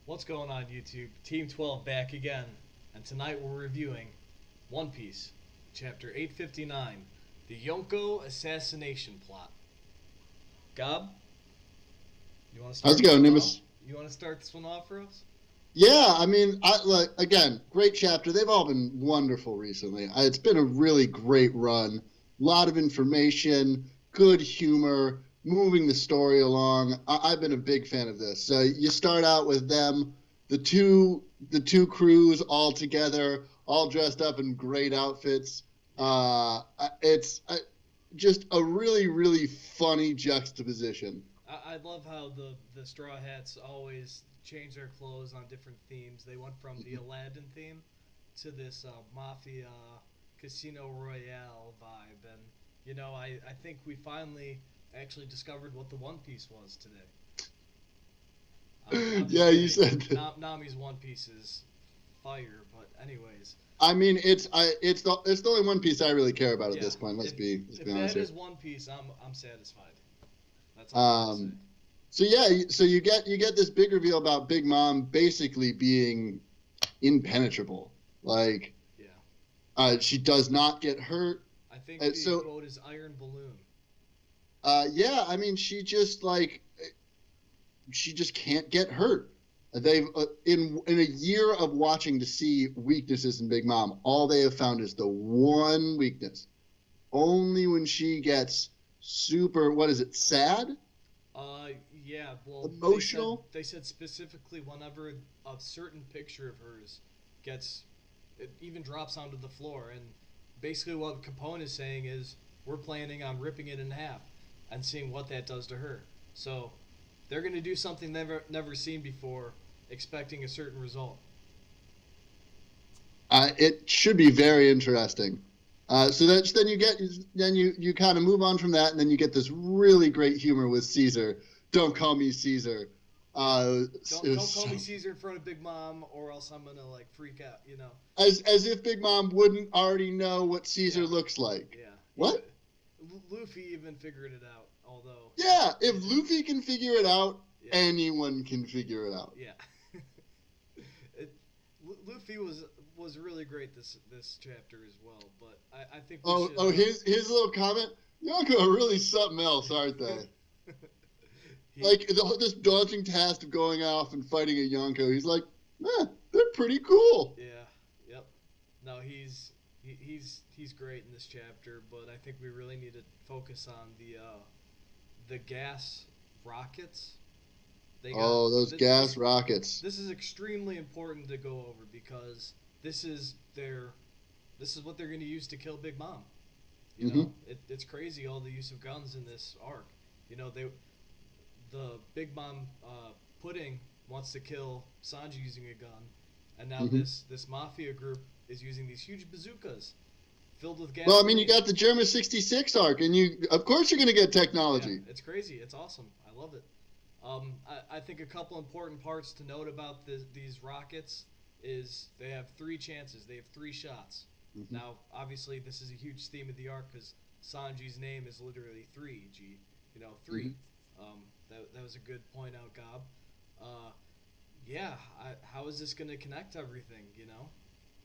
What's going on, YouTube? Team 12 back again, and tonight we're reviewing One Piece, Chapter 859, the Yonkou Assassination Plot. Gob, you want to start? How's it going, Nimbus? You want to start this one off for us? Yeah, I mean, again, great chapter. They've all been wonderful recently. It's been a really great run. A lot of information, good humor, moving the story along. I've been a big fan of this. So you start out with them, the two crews all together, all dressed up in great outfits. It's just a really, really funny juxtaposition. I love how the Straw Hats always change their clothes on different themes. They went from the Aladdin theme to this mafia Casino Royale vibe, and I think we finally actually discovered what the One Piece was today. I'm Yeah, you said that. Nami's One Piece is fire, but anyways. I mean, it's the only One Piece I really care about at Yeah, this point. Let's if, be if honest that here. is One Piece, I'm satisfied. That's all I'm gonna say. So yeah, so you get this big reveal about Big Mom basically being impenetrable. Like, Yeah, she does not get hurt. I think the So quote is Iron Balloon. yeah, I mean, she just can't get hurt. They've in a year of watching to see weaknesses in Big Mom, all they have found is the one weakness. Only when she gets super, what is it, sad? Yeah, well, Emotional? They said specifically whenever a certain picture of hers it even drops onto the floor, and basically what Capone is saying is we're planning on ripping it in half and seeing what that does to her. So they're gonna do something never seen before, expecting a certain result. It should be very interesting. So then you kind of move on from that, and then you get this really great humor with Caesar. Don't call me Caesar. Don't call me Caesar in front of Big Mom, or else I'm gonna freak out. As if Big Mom wouldn't already know what Caesar Yeah, looks like. yeah. What? Luffy even figured it out, although. Yeah, if Luffy can figure it out, Yeah. anyone can figure it out. Yeah. Luffy was really great this chapter as well, but I think we should. His little comment. Yonkou are really something else, aren't they? Like this daunting task of going off and fighting a Yonkou. He's like, they're pretty cool. Yeah. Yep. No, he's great in this chapter, but I think we really need to focus on the gas rockets. Those gas rockets. This is extremely important to go over because this is what they're going to use to kill Big Mom. It's crazy all the use of guns in this arc. The Big Mom pudding wants to kill Sanji using a gun, and now this mafia group is using these huge bazookas filled with gas. Well, I mean, you got the German 66 arc, and of course you're going to get technology. Yeah, it's crazy. It's awesome. I love it. I think a couple important parts to note about these rockets is they have 3 chances. They have 3 shots. Now, obviously, this is a huge theme of the arc because Sanji's name is literally 3G. 3. That was a good point out, Gob. Yeah, how is this going to connect everything?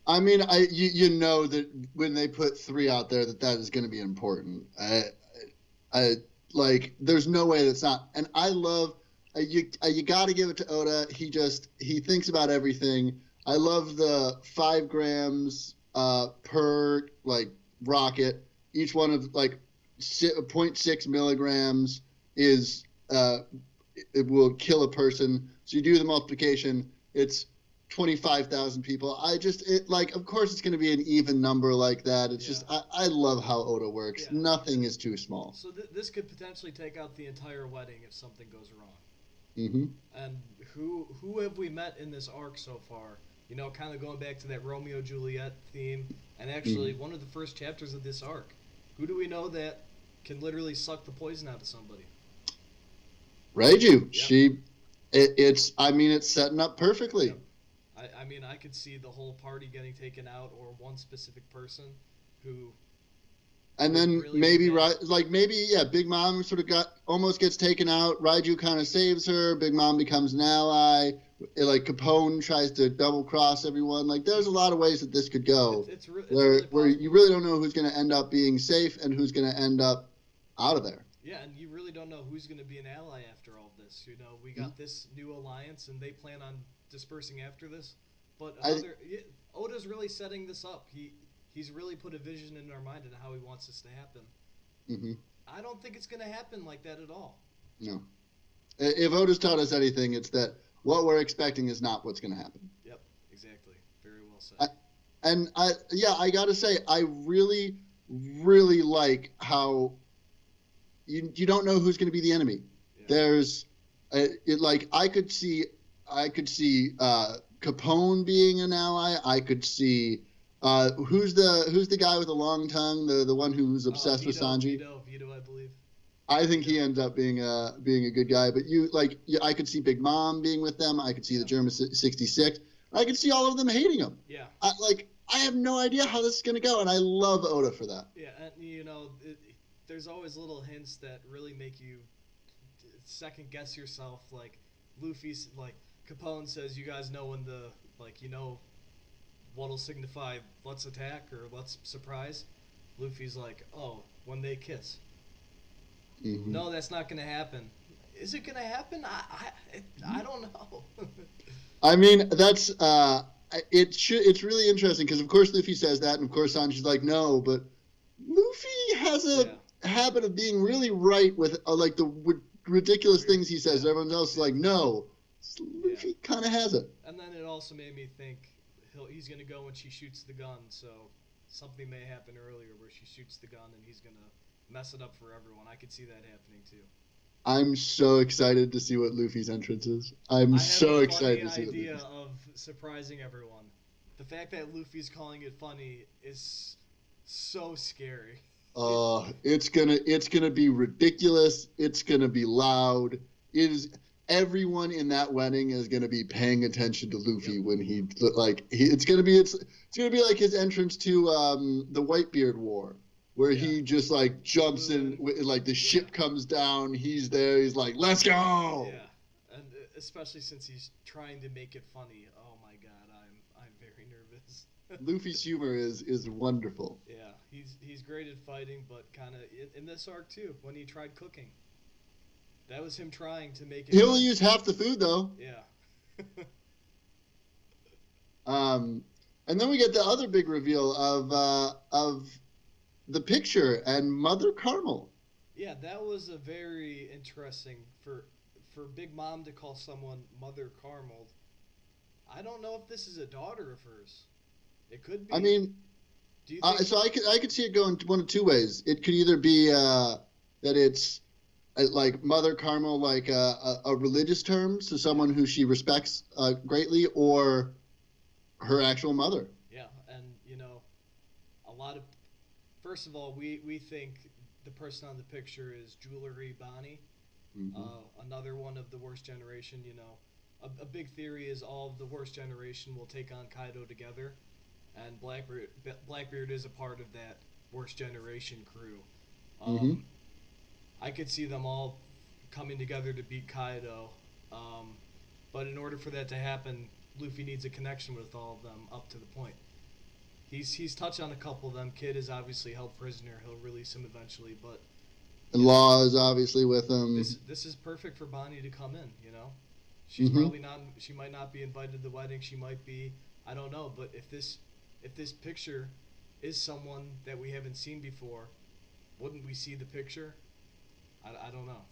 I mean, you know that when they put 3 out there, that is going to be important. There's no way that's not. And I love you got to give it to Oda. He thinks about everything. I love the 5 grams per rocket. Each one of 0.6 milligrams is it will kill a person. So you do the multiplication. It's 25,000 people. Of course it's going to be an even number like that. It's just I love how Oda works. Yeah. Nothing is too small. So this could potentially take out the entire wedding if something goes wrong. And who have we met in this arc so far? Kind of going back to that Romeo Juliet theme, and actually one of the first chapters of this arc. Who do we know that can literally suck the poison out of somebody? Raiju. Yep. It's setting up perfectly. Yep. I mean, I could see the whole party getting taken out, or one specific person who. And then really maybe Big Mom almost gets taken out. Raiju kind of saves her. Big Mom becomes an ally. like Capone tries to double cross everyone. Like there's a lot of ways that this could go, it's where really you really don't know who's going to end up being safe and who's going to end up out of there. Yeah, and you really don't know who's going to be an ally after all this. You know, we got this new alliance, and they plan on dispersing after this. But Oda's really setting this up. He's really put a vision in our mind and how he wants this to happen. Mm-hmm. I don't think it's going to happen like that at all. No. If Oda's taught us anything, it's that what we're expecting is not what's going to happen. Yep, exactly. Very well said. I got to say, I really, really like how you don't know who's going to be the enemy. Yeah. There's, I could see Capone being an ally. I could see, who's the guy with the long tongue, the one who's obsessed with Sanji? Vito, I believe. I think he ends up being a good guy, but I could see Big Mom being with them. I could see the German 66. I could see all of them hating him. Yeah. I have no idea how this is going to go, and I love Oda for that. Yeah, and there's always little hints that really make you second guess yourself. Like Luffy's, Capone says, "You guys know when what'll signify let's attack or let's surprise." Luffy's like, "Oh, when they kiss." Mm-hmm. No, that's not going to happen. Is it going to happen? I don't know. I mean, that's it's really interesting because of course Luffy says that, and of course Sanji's like, no, but Luffy has a habit of being really right with the ridiculous things he says. Everyone else is like, no. Luffy kind of has it. And then it also made me think he's going to go when she shoots the gun, so something may happen earlier where she shoots the gun and he's going to mess it up for everyone. I could see that happening too. I'm so excited to see what Luffy's entrance is. I'm so excited to see what idea of surprising everyone. The fact that Luffy's calling it funny is so scary. It's gonna be ridiculous. It's gonna be loud. Everyone in that wedding is gonna be paying attention to Luffy when it's gonna be like his entrance to the Whitebeard War. Where he just jumps in, the ship comes down, he's there, he's like, let's go! Yeah, and especially since he's trying to make it funny. Oh my god, I'm very nervous. Luffy's humor is wonderful. Yeah, he's great at fighting, but kind of in this arc too, when he tried cooking. That was him trying to make it. He only used half the food though. Yeah. And then we get the other big reveal of the picture and Mother Carmel. Yeah, that was a very interesting for Big Mom to call someone Mother Carmel. I don't know if this is a daughter of hers. It could be. I mean, so I could see it going one of two ways. It could either be that it's like Mother Carmel, like a religious term, so someone who she respects greatly, or her actual mother. Yeah, and a lot of. First of all, we think the person on the picture is Jewelry Bonnie, mm-hmm. Another one of the worst generation. A big theory is all of the worst generation will take on Kaido together, and Blackbeard is a part of that worst generation crew. Mm-hmm. I could see them all coming together to beat Kaido, but in order for that to happen, Luffy needs a connection with all of them up to the point. He's touched on a couple of them. Kid is obviously held prisoner. He'll release him eventually, but Law is obviously with him. This is perfect for Bonnie to come in. She's mm-hmm. probably not. She might not be invited to the wedding. She might be. I don't know. But if this picture is someone that we haven't seen before, wouldn't we see the picture? I don't know.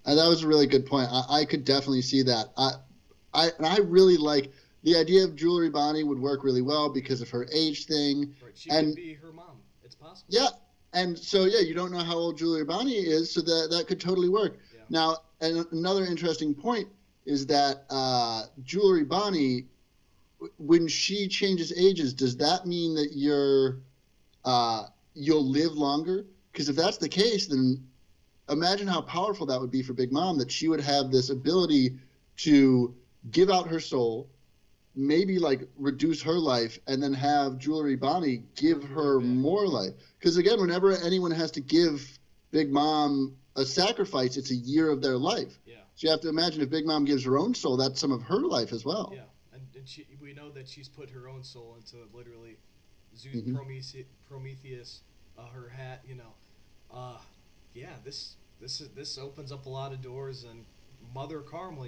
That was a really good point. I could definitely see that. I really like. The idea of Jewelry Bonnie would work really well because of her age thing. Right, she could be her mom. It's possible. Yeah, and so you don't know how old Jewelry Bonnie is, so that could totally work. Yeah. Now, and another interesting point is that Jewelry Bonnie, when she changes ages, does that mean that you'll live longer? Because if that's the case, then imagine how powerful that would be for Big Mom, that she would have this ability to give out her soul, maybe reduce her life, and then have Jewelry Bonnie give her more life. Because again, whenever anyone has to give Big Mom a sacrifice, it's a year of their life. Yeah. So you have to imagine if Big Mom gives her own soul, that's some of her life as well. Yeah, and we know that she's put her own soul into literally Zeus, Prometheus, her hat. Yeah, this opens up a lot of doors, and Mother Carmel,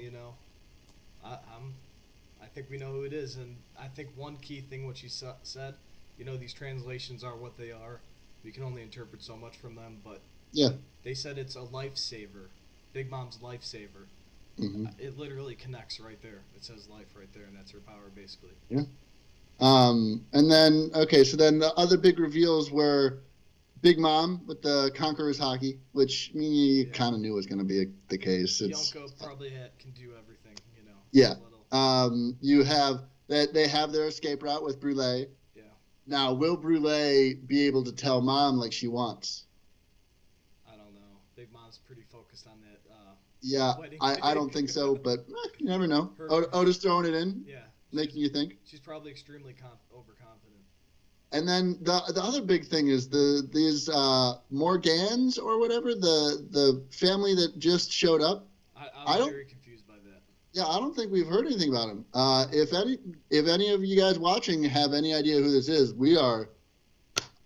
I think we know who it is, and I think one key thing what she said, these translations are what they are. We can only interpret so much from them, but yeah, they said it's a lifesaver, Big Mom's lifesaver. It literally connects right there. It says life right there, and that's her power, basically. Yeah. And then, so then the other big reveals were Big Mom with the Conqueror's Hockey, which you kind of knew was going to be the case. Yonkou probably can do everything, Yeah. You have that they have their escape route with Brûlé. Yeah. Now, will Brûlé be able to tell Mom like she wants? I don't know. Big Mom's pretty focused on that. Yeah, I don't think so, but you never know. Oda's throwing it in, making you think. She's probably extremely overconfident. And then the other big thing is these Morgans or whatever, the family that just showed up. I'm very confused by that. Yeah, I don't think we've heard anything about them. If any of you guys watching have any idea who this is, we are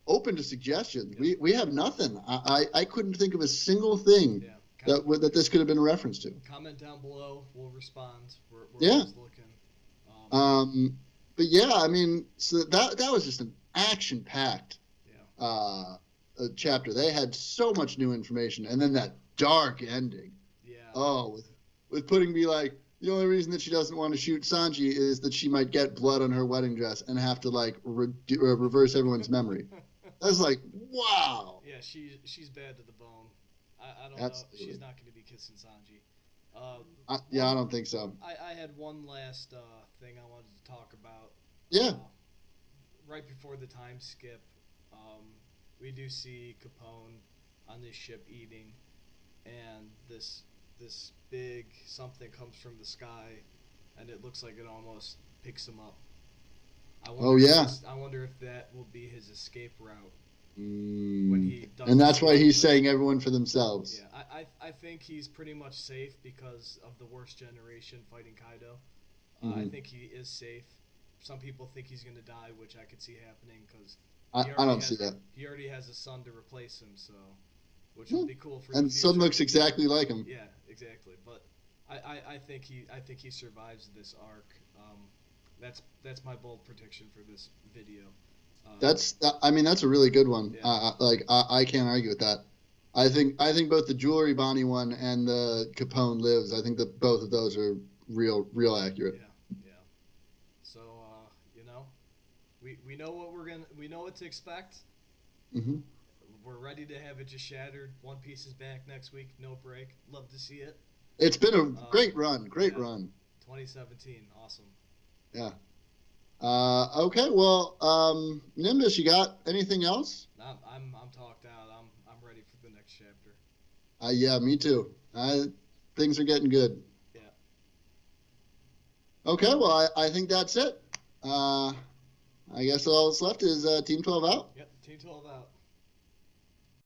open to suggestions. Yeah. We have nothing. I couldn't think of a single thing. Yeah. That this could have been a reference to. Comment down below. We'll respond. We're always looking. But yeah, I mean, so that was just an action-packed chapter. They had so much new information, and then that dark ending. Yeah. Oh, with putting me like the only reason that she doesn't want to shoot Sanji is that she might get blood on her wedding dress and have to like reverse everyone's memory. I was like, wow. Yeah, she's bad to the bone. I don't Absolutely. know. She's not going to be kissing Sanji. I don't think so. I had one last thing I wanted to talk about. Yeah. Right before the time skip, we do see Capone on this ship eating, and this big something comes from the sky, and it looks like it almost picks him up. I wonder if that will be his escape route. When he does, and that's why he's saying everyone for themselves. Yeah, I think he's pretty much safe because of the worst generation fighting Kaido. I think he is safe. Some people think he's going to die, which I could see happening because I don't see that. He already has a son to replace him, so which would be cool for. And son looks exactly like him. Yeah, exactly. But I think he survives this arc. That's my bold prediction for this video. That's a really good one. Yeah. I can't argue with that. I think both the Jewelry Bonnie one and the Capone Lives. I think that both of those are real accurate. Yeah. So we know we know what to expect. We're ready to have it just shattered. One Piece is back next week. No break. Love to see it. It's been a great run. 2017, awesome. Yeah. Okay, well, Nimbus, you got anything else? I'm talked out. I'm ready for the next chapter. Yeah, me too. Things are getting good. Yeah. Okay, well, I think that's it. I guess all that's left is Team 12 out. Yep, Team 12 out.